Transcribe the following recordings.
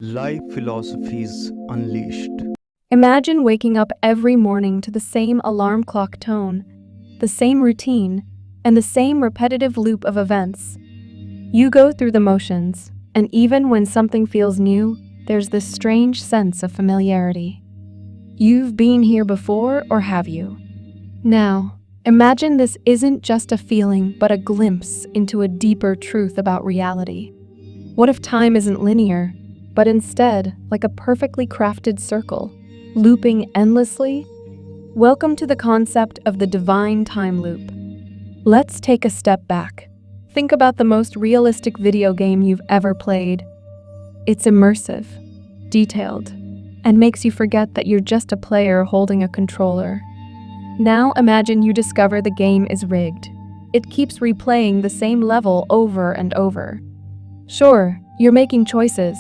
Life Philosophies Unleashed. Imagine waking up every morning to the same alarm clock tone, the same routine, and the same repetitive loop of events. You go through the motions, and even when something feels new, there's this strange sense of familiarity. You've been here before, or have you? Now, imagine this isn't just a feeling, but a glimpse into a deeper truth about reality. What if time isn't linear, but instead like a perfectly crafted circle, looping endlessly? Welcome to the concept of the divine time loop. Let's take a step back. Think about the most realistic video game you've ever played. It's immersive, detailed, and makes you forget that you're just a player holding a controller. Now imagine you discover the game is rigged. It keeps replaying the same level over and over. Sure, you're making choices,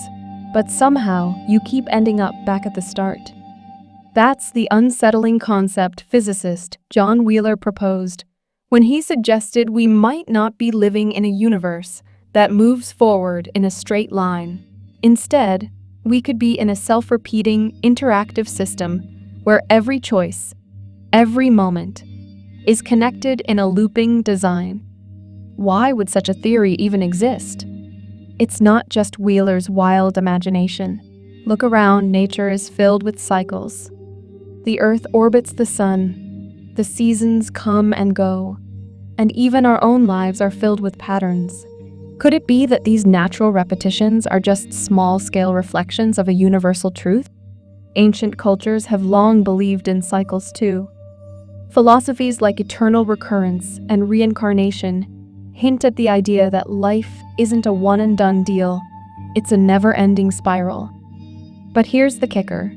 but somehow you keep ending up back at the start. That's the unsettling concept physicist John Wheeler proposed when he suggested we might not be living in a universe that moves forward in a straight line. Instead, we could be in a self-repeating, interactive system where every choice, every moment, is connected in a looping design. Why would such a theory even exist? It's not just Wheeler's wild imagination. Look around, nature is filled with cycles. The Earth orbits the sun, the seasons come and go, and even our own lives are filled with patterns. Could it be that these natural repetitions are just small-scale reflections of a universal truth? Ancient cultures have long believed in cycles too. Philosophies like eternal recurrence and reincarnation hint at the idea that life isn't a one-and-done deal, it's a never-ending spiral. But here's the kicker.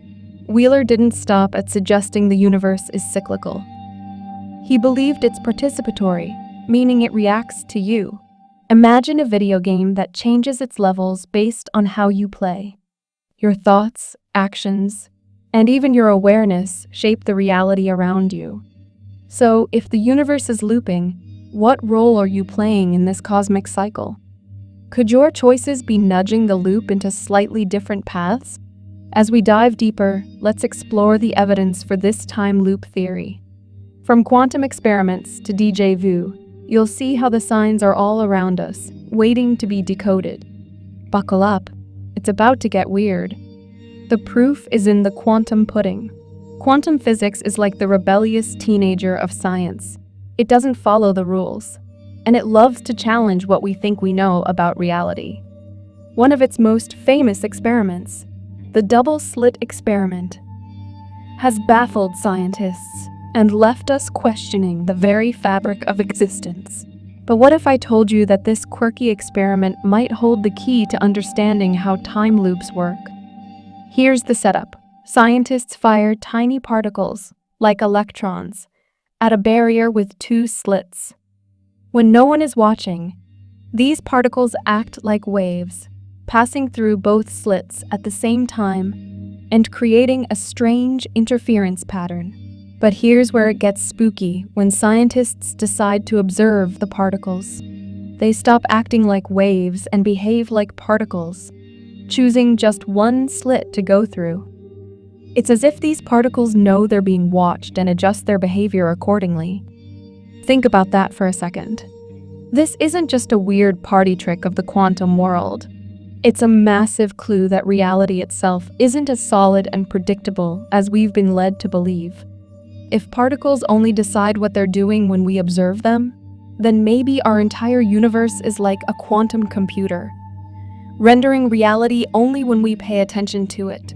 Wheeler didn't stop at suggesting the universe is cyclical. He believed it's participatory, meaning it reacts to you. Imagine a video game that changes its levels based on how you play. Your thoughts, actions, and even your awareness shape the reality around you. So, if the universe is looping, what role are you playing in this cosmic cycle? Could your choices be nudging the loop into slightly different paths? As we dive deeper, let's explore the evidence for this time loop theory. From quantum experiments to déjà vu, you'll see how the signs are all around us, waiting to be decoded. Buckle up, it's about to get weird. The proof is in the quantum pudding. Quantum physics is like the rebellious teenager of science. It doesn't follow the rules, and it loves to challenge what we think we know about reality. One of its most famous experiments, the double-slit experiment, has baffled scientists and left us questioning the very fabric of existence. But what if I told you that this quirky experiment might hold the key to understanding how time loops work? Here's the setup. Scientists fire tiny particles, like electrons, at a barrier with two slits. When no one is watching, these particles act like waves, passing through both slits at the same time and creating a strange interference pattern. But here's where it gets spooky when scientists decide to observe the particles. They stop acting like waves and behave like particles, choosing just one slit to go through. It's as if these particles know they're being watched and adjust their behavior accordingly. Think about that for a second. This isn't just a weird party trick of the quantum world. It's a massive clue that reality itself isn't as solid and predictable as we've been led to believe. If particles only decide what they're doing when we observe them, then maybe our entire universe is like a quantum computer, rendering reality only when we pay attention to it.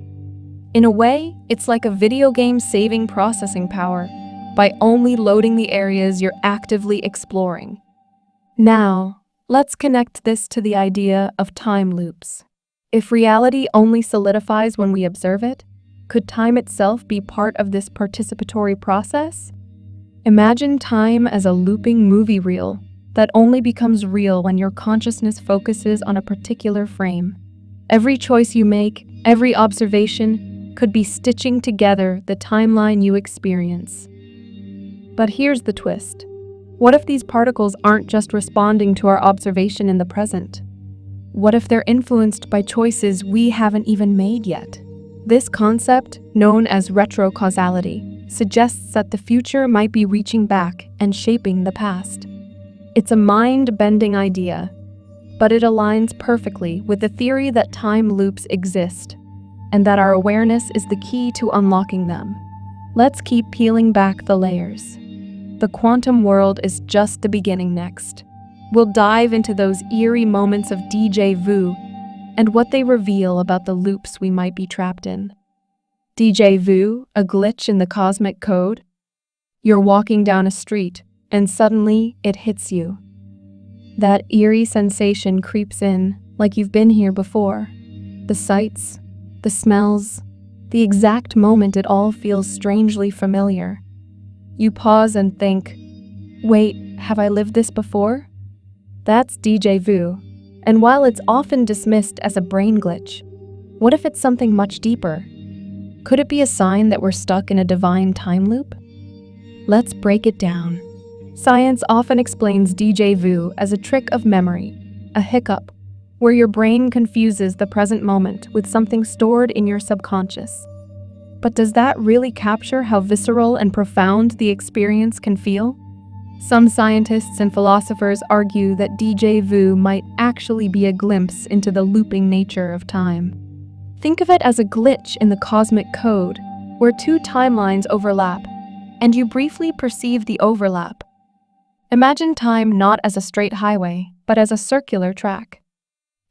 In a way, it's like a video game saving processing power by only loading the areas you're actively exploring. Now, let's connect this to the idea of time loops. If reality only solidifies when we observe it, could time itself be part of this participatory process? Imagine time as a looping movie reel that only becomes real when your consciousness focuses on a particular frame. Every choice you make, every observation, could be stitching together the timeline you experience. But here's the twist. What if these particles aren't just responding to our observation in the present? What if they're influenced by choices we haven't even made yet? This concept, known as retrocausality, suggests that the future might be reaching back and shaping the past. It's a mind-bending idea, but it aligns perfectly with the theory that time loops exist, and that our awareness is the key to unlocking them. Let's keep peeling back the layers. The quantum world is just the beginning next. We'll dive into those eerie moments of déjà vu and what they reveal about the loops we might be trapped in. Déjà vu, a glitch in the cosmic code? You're walking down a street, and suddenly it hits you. That eerie sensation creeps in, like you've been here before. The sights, the smells, the exact moment it all feels strangely familiar. You pause and think, wait, have I lived this before? That's déjà vu, and while it's often dismissed as a brain glitch, what if it's something much deeper? Could it be a sign that we're stuck in a divine time loop? Let's break it down. Science often explains déjà vu as a trick of memory, a hiccup, where your brain confuses the present moment with something stored in your subconscious. But does that really capture how visceral and profound the experience can feel? Some scientists and philosophers argue that déjà vu might actually be a glimpse into the looping nature of time. Think of it as a glitch in the cosmic code, where two timelines overlap, and you briefly perceive the overlap. Imagine time not as a straight highway, but as a circular track.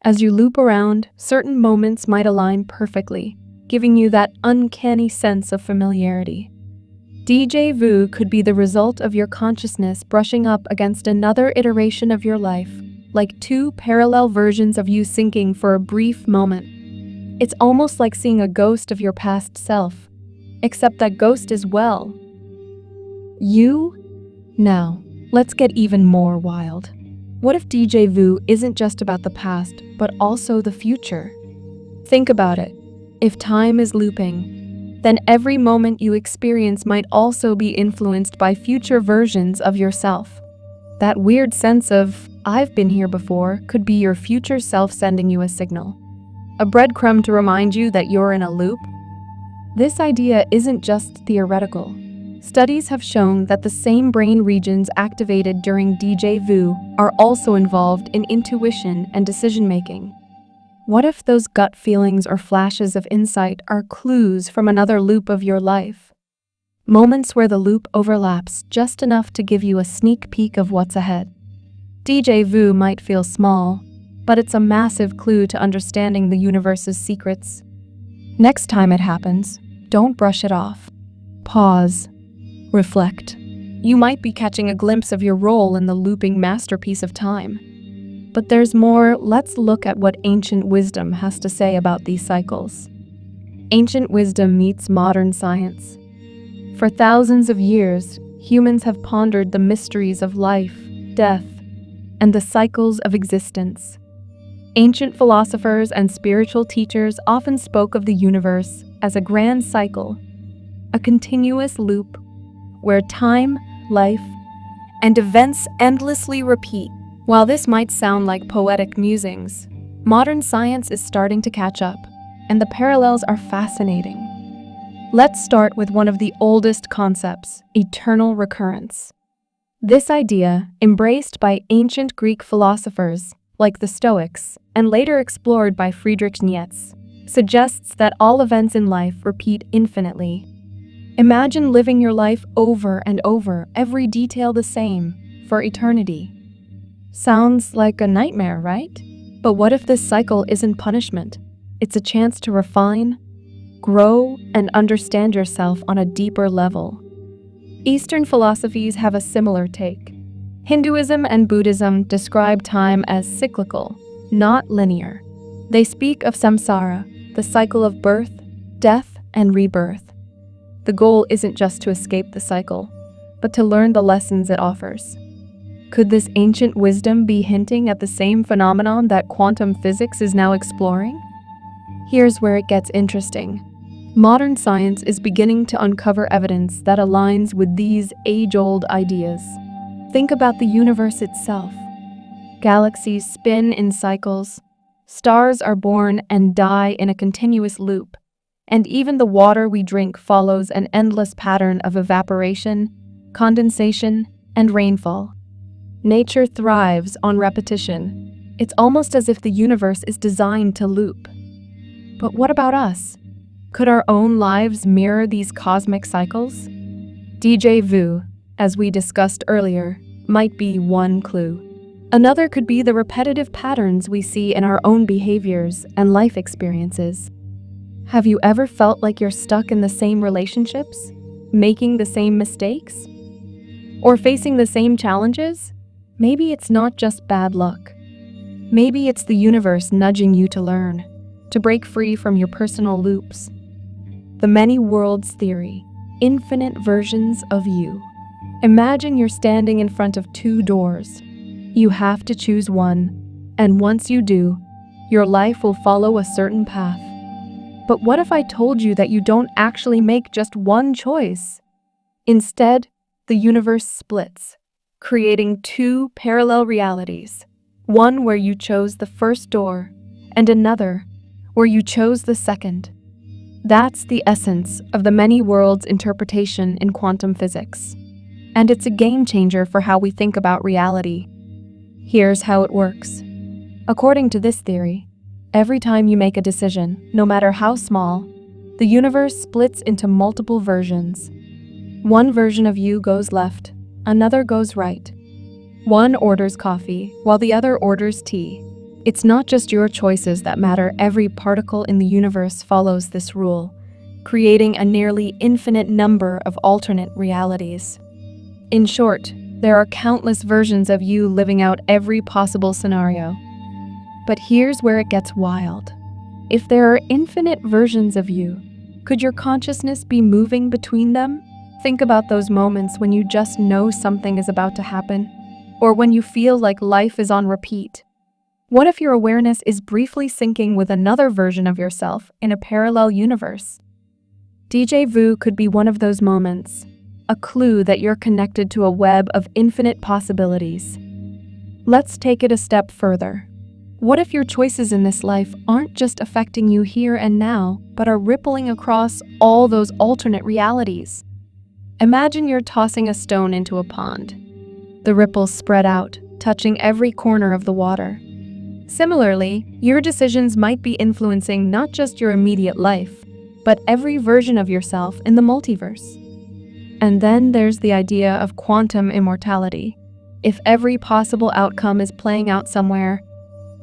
As you loop around, certain moments might align perfectly, giving you that uncanny sense of familiarity. Déjà vu could be the result of your consciousness brushing up against another iteration of your life, like two parallel versions of you syncing for a brief moment. It's almost like seeing a ghost of your past self, except that ghost is you. Now, let's get even more wild. What if déjà vu isn't just about the past, but also the future? Think about it. If time is looping, then every moment you experience might also be influenced by future versions of yourself. That weird sense of, I've been here before, could be your future self sending you a signal. A breadcrumb to remind you that you're in a loop. This idea isn't just theoretical. Studies have shown that the same brain regions activated during déjà vu are also involved in intuition and decision-making. What if those gut feelings or flashes of insight are clues from another loop of your life? Moments where the loop overlaps just enough to give you a sneak peek of what's ahead. Déjà vu might feel small, but it's a massive clue to understanding the universe's secrets. Next time it happens, don't brush it off. Pause. Reflect. You might be catching a glimpse of your role in the looping masterpiece of time. But there's more. Let's look at what ancient wisdom has to say about these cycles. Ancient wisdom meets modern science. For thousands of years, humans have pondered the mysteries of life, death, and the cycles of existence. Ancient philosophers and spiritual teachers often spoke of the universe as a grand cycle, a continuous loop where time, life, and events endlessly repeat. While this might sound like poetic musings, modern science is starting to catch up, and the parallels are fascinating. Let's start with one of the oldest concepts, eternal recurrence. This idea, embraced by ancient Greek philosophers like the Stoics and later explored by Friedrich Nietzsche, suggests that all events in life repeat infinitely. Imagine living your life over and over, every detail the same, for eternity. Sounds like a nightmare, right? But what if this cycle isn't punishment? It's a chance to refine, grow, and understand yourself on a deeper level. Eastern philosophies have a similar take. Hinduism and Buddhism describe time as cyclical, not linear. They speak of samsara, the cycle of birth, death, and rebirth. The goal isn't just to escape the cycle, but to learn the lessons it offers. Could this ancient wisdom be hinting at the same phenomenon that quantum physics is now exploring? Here's where it gets interesting. Modern science is beginning to uncover evidence that aligns with these age-old ideas. Think about the universe itself. Galaxies spin in cycles, Stars are born and die in a continuous loop, and even the water we drink follows an endless pattern of evaporation, condensation, and rainfall. Nature thrives on repetition. It's almost as if the universe is designed to loop. But what about us? Could our own lives mirror these cosmic cycles? Déjà vu, as we discussed earlier, might be one clue. Another could be the repetitive patterns we see in our own behaviors and life experiences. Have you ever felt like you're stuck in the same relationships, making the same mistakes, or facing the same challenges? Maybe it's not just bad luck. Maybe it's the universe nudging you to learn, to break free from your personal loops. The many worlds theory, infinite versions of you. Imagine you're standing in front of two doors. You have to choose one, and once you do, your life will follow a certain path. But what if I told you that you don't actually make just one choice? Instead, the universe splits, creating two parallel realities, one where you chose the first door, and another where you chose the second. That's the essence of the many worlds interpretation in quantum physics. And it's a game changer for how we think about reality. Here's how it works. According to this theory, every time you make a decision, no matter how small, the universe splits into multiple versions. One version of you goes left, another goes right. One orders coffee, while the other orders tea. It's not just your choices that matter. Every particle in the universe follows this rule, creating a nearly infinite number of alternate realities. In short, there are countless versions of you living out every possible scenario. But here's where it gets wild. If there are infinite versions of you, could your consciousness be moving between them? Think about those moments when you just know something is about to happen, or when you feel like life is on repeat. What if your awareness is briefly syncing with another version of yourself in a parallel universe? Déjà vu could be one of those moments, a clue that you're connected to a web of infinite possibilities. Let's take it a step further. What if your choices in this life aren't just affecting you here and now, but are rippling across all those alternate realities? Imagine you're tossing a stone into a pond. The ripples spread out, touching every corner of the water. Similarly, your decisions might be influencing not just your immediate life, but every version of yourself in the multiverse. And then there's the idea of quantum immortality. If every possible outcome is playing out somewhere,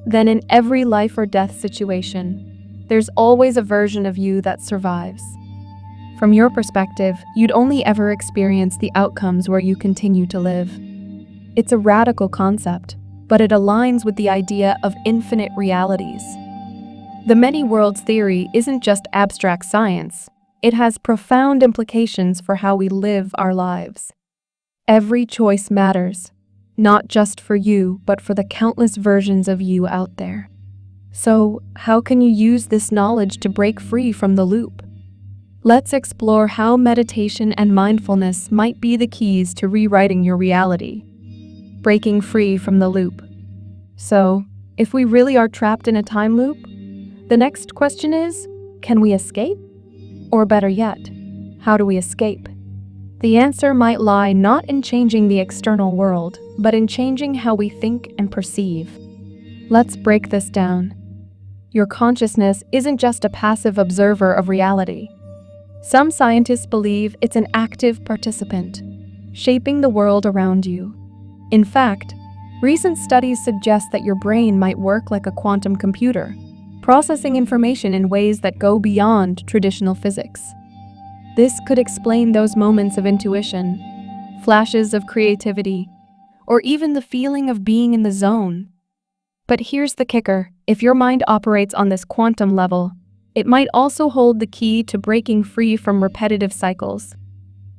then in every life or death situation, there's always a version of you that survives. From your perspective, you'd only ever experience the outcomes where you continue to live. It's a radical concept, but it aligns with the idea of infinite realities. The many worlds theory isn't just abstract science. It has profound implications for how we live our lives. Every choice matters, not just for you, but for the countless versions of you out there. So, how can you use this knowledge to break free from the loop? Let's explore how meditation and mindfulness might be the keys to rewriting your reality. Breaking free from the loop. So, if we really are trapped in a time loop, the next question is, can we escape? Or better yet, how do we escape? The answer might lie not in changing the external world, but in changing how we think and perceive. Let's break this down. Your consciousness isn't just a passive observer of reality. Some scientists believe it's an active participant, shaping the world around you. In fact, recent studies suggest that your brain might work like a quantum computer, processing information in ways that go beyond traditional physics. This could explain those moments of intuition, flashes of creativity, or even the feeling of being in the zone. But here's the kicker: if your mind operates on this quantum level, it might also hold the key to breaking free from repetitive cycles.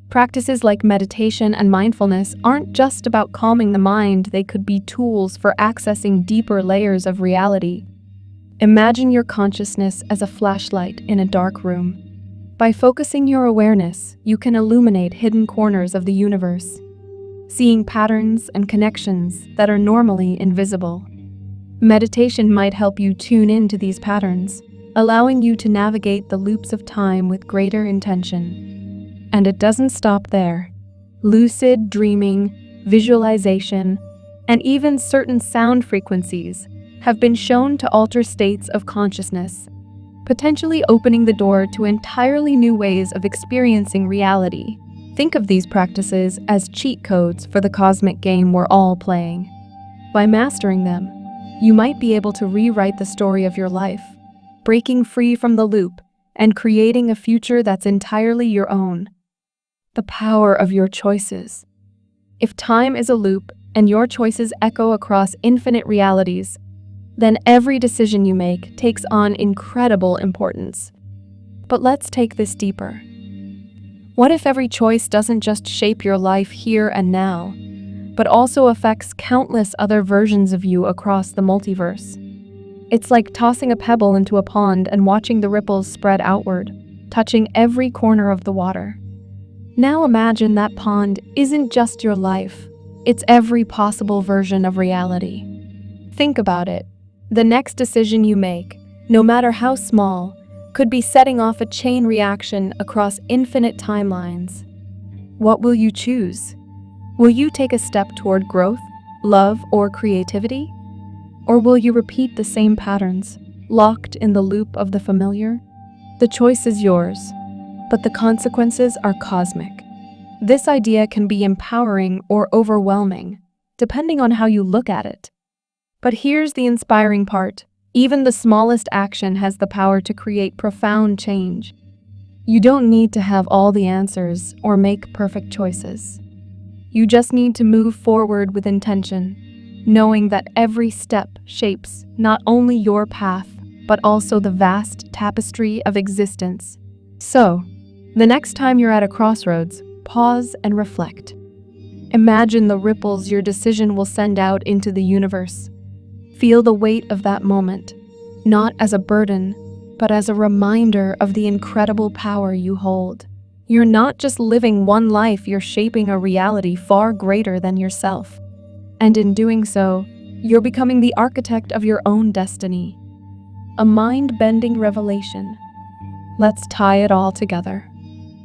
Practices like meditation and mindfulness aren't just about calming the mind, they could be tools for accessing deeper layers of reality. Imagine your consciousness as a flashlight in a dark room. By focusing your awareness, you can illuminate hidden corners of the universe, seeing patterns and connections that are normally invisible. Meditation might help you tune into these patterns, allowing you to navigate the loops of time with greater intention. And it doesn't stop there. Lucid dreaming, visualization, and even certain sound frequencies have been shown to alter states of consciousness, potentially opening the door to entirely new ways of experiencing reality. Think of these practices as cheat codes for the cosmic game we're all playing. By mastering them, you might be able to rewrite the story of your life, breaking free from the loop and creating a future that's entirely your own. The power of your choices. If time is a loop and your choices echo across infinite realities, then every decision you make takes on incredible importance. But let's take this deeper. What if every choice doesn't just shape your life here and now, but also affects countless other versions of you across the multiverse? It's like tossing a pebble into a pond and watching the ripples spread outward, touching every corner of the water. Now imagine that pond isn't just your life, it's every possible version of reality. Think about it. The next decision you make, no matter how small, could be setting off a chain reaction across infinite timelines. What will you choose? Will you take a step toward growth, love, or creativity? Or will you repeat the same patterns, locked in the loop of the familiar? The choice is yours, but the consequences are cosmic. This idea can be empowering or overwhelming, depending on how you look at it. But here's the inspiring part. Even the smallest action has the power to create profound change. You don't need to have all the answers or make perfect choices. You just need to move forward with intention, knowing that every step shapes not only your path, but also the vast tapestry of existence. So, the next time you're at a crossroads, pause and reflect. Imagine the ripples your decision will send out into the universe. Feel the weight of that moment, not as a burden, but as a reminder of the incredible power you hold. You're not just living one life, you're shaping a reality far greater than yourself. And in doing so, you're becoming the architect of your own destiny. A mind-bending revelation. Let's tie it all together.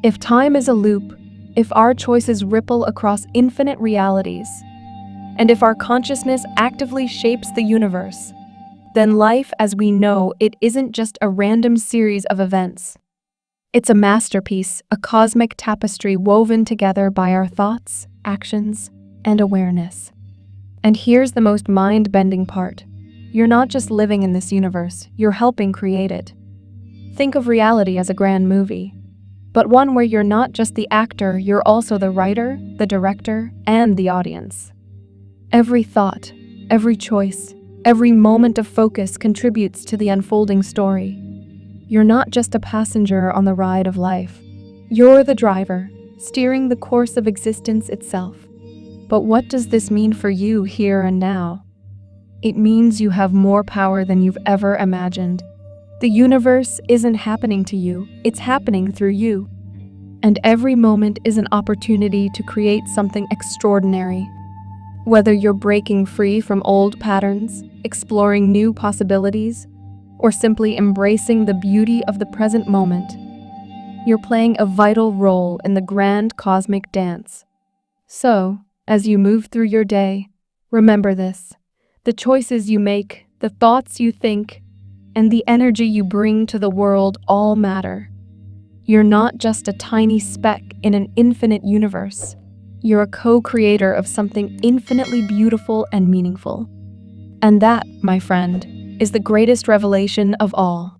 If time is a loop, if our choices ripple across infinite realities, and if our consciousness actively shapes the universe, then life as we know it isn't just a random series of events. It's a masterpiece, a cosmic tapestry woven together by our thoughts, actions, and awareness. And here's the most mind-bending part. You're not just living in this universe, you're helping create it. Think of reality as a grand movie, but one where you're not just the actor, you're also the writer, the director, and the audience. Every thought, every choice, every moment of focus contributes to the unfolding story. You're not just a passenger on the ride of life. You're the driver, steering the course of existence itself. But what does this mean for you here and now? It means you have more power than you've ever imagined. The universe isn't happening to you, it's happening through you. And every moment is an opportunity to create something extraordinary. Whether you're breaking free from old patterns, exploring new possibilities, or simply embracing the beauty of the present moment, you're playing a vital role in the grand cosmic dance. So, as you move through your day, remember this. The choices you make, the thoughts you think, and the energy you bring to the world all matter. You're not just a tiny speck in an infinite universe. You're a co-creator of something infinitely beautiful and meaningful. And that, my friend, is the greatest revelation of all.